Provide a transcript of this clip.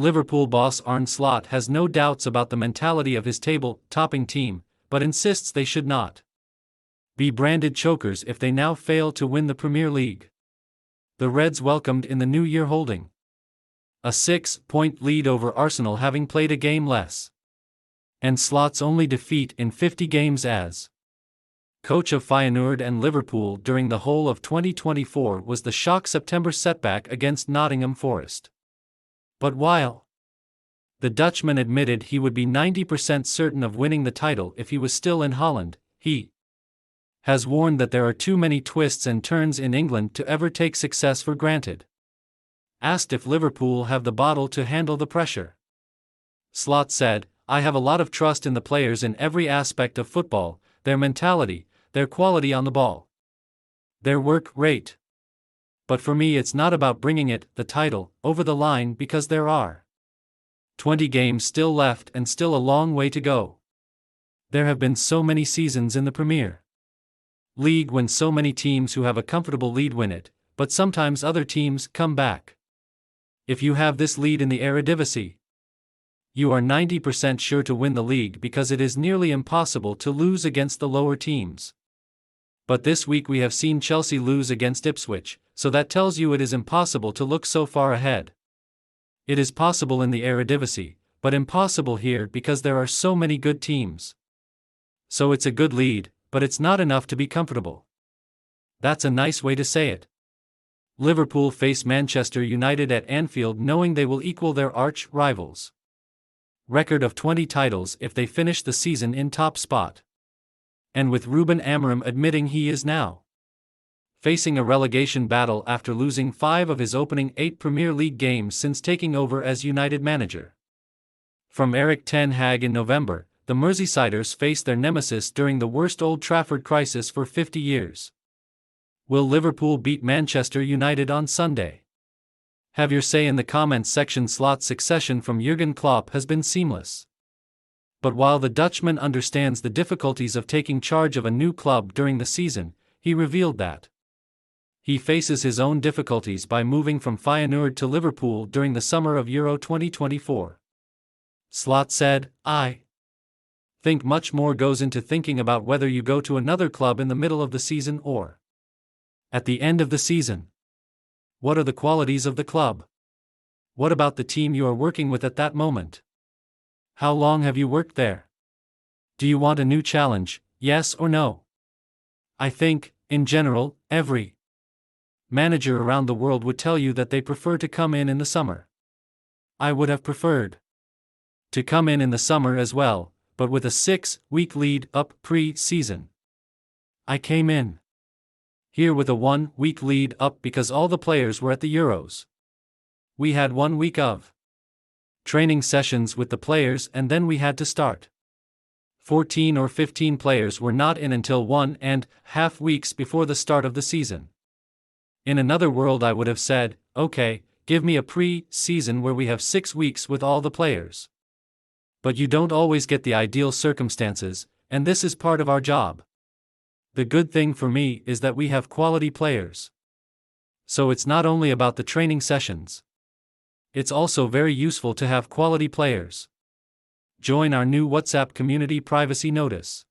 Liverpool boss Arne Slot has no doubts about the mentality of his table-topping team, but insists they should not be branded chokers if they now fail to win the Premier League. The Reds welcomed in the new year holding a 6-point lead over Arsenal, having played a game less, and Slot's only defeat in 50 games as coach of Feyenoord and Liverpool during the whole of 2024 was the shock September setback against Nottingham Forest. But while the Dutchman admitted he would be 90% certain of winning the title if he was still in Holland, he has warned that there are too many twists and turns in England to ever take success for granted. Asked if Liverpool have the bottle to handle the pressure, Slot said, "I have a lot of trust in the players in every aspect of football, their mentality, their quality on the ball, their work rate. But for me it's not about bringing the title, over the line because there are 20 games still left and still a long way to go. There have been so many seasons in the Premier League when so many teams who have a comfortable lead win it, but sometimes other teams come back. If you have this lead in the Eredivisie, you are 90% sure to win the league because it is nearly impossible to lose against the lower teams. But this week we have seen Chelsea lose against Ipswich, so that tells you it is impossible to look so far ahead. It is possible in the Eredivisie, but impossible here because there are so many good teams. So it's a good lead, but it's not enough to be comfortable." That's a nice way to say it. Liverpool face Manchester United at Anfield knowing they will equal their arch-rivals' record of 20 titles if they finish the season in top spot. And with Ruben Amorim admitting he is now facing a relegation battle after losing 5 of his opening 8 Premier League games since taking over as United manager from Erik ten Hag in November, the Merseysiders face their nemesis during the worst Old Trafford crisis for 50 years. Will Liverpool beat Manchester United on Sunday? Have your say in the comments section. Slot's succession from Jurgen Klopp has been seamless. But while the Dutchman understands the difficulties of taking charge of a new club during the season, he revealed that he faces his own difficulties by moving from Feyenoord to Liverpool during the summer of Euro 2024. Slot said, "I think much more goes into thinking about whether you go to another club in the middle of the season or at the end of the season. What are the qualities of the club? What about the team you are working with at that moment? How long have you worked there? Do you want a new challenge, yes or no?" I think, in general, every manager around the world would tell you that they prefer to come in the summer. I would have preferred to come in the summer as well, but with a 6-week lead-up pre-season. I came in here with a 1-week lead-up because all the players were at the Euros. We had 1 week of training sessions with the players and then we had to start. 14 or 15 players were not in until 1.5 weeks before the start of the season. In another world I would have said, okay, give me a pre-season where we have 6 weeks with all the players. But you don't always get the ideal circumstances, and this is part of our job. The good thing for me is that we have quality players. So it's not only about the training sessions. It's also very useful to have quality players. Join our new WhatsApp community privacy notice.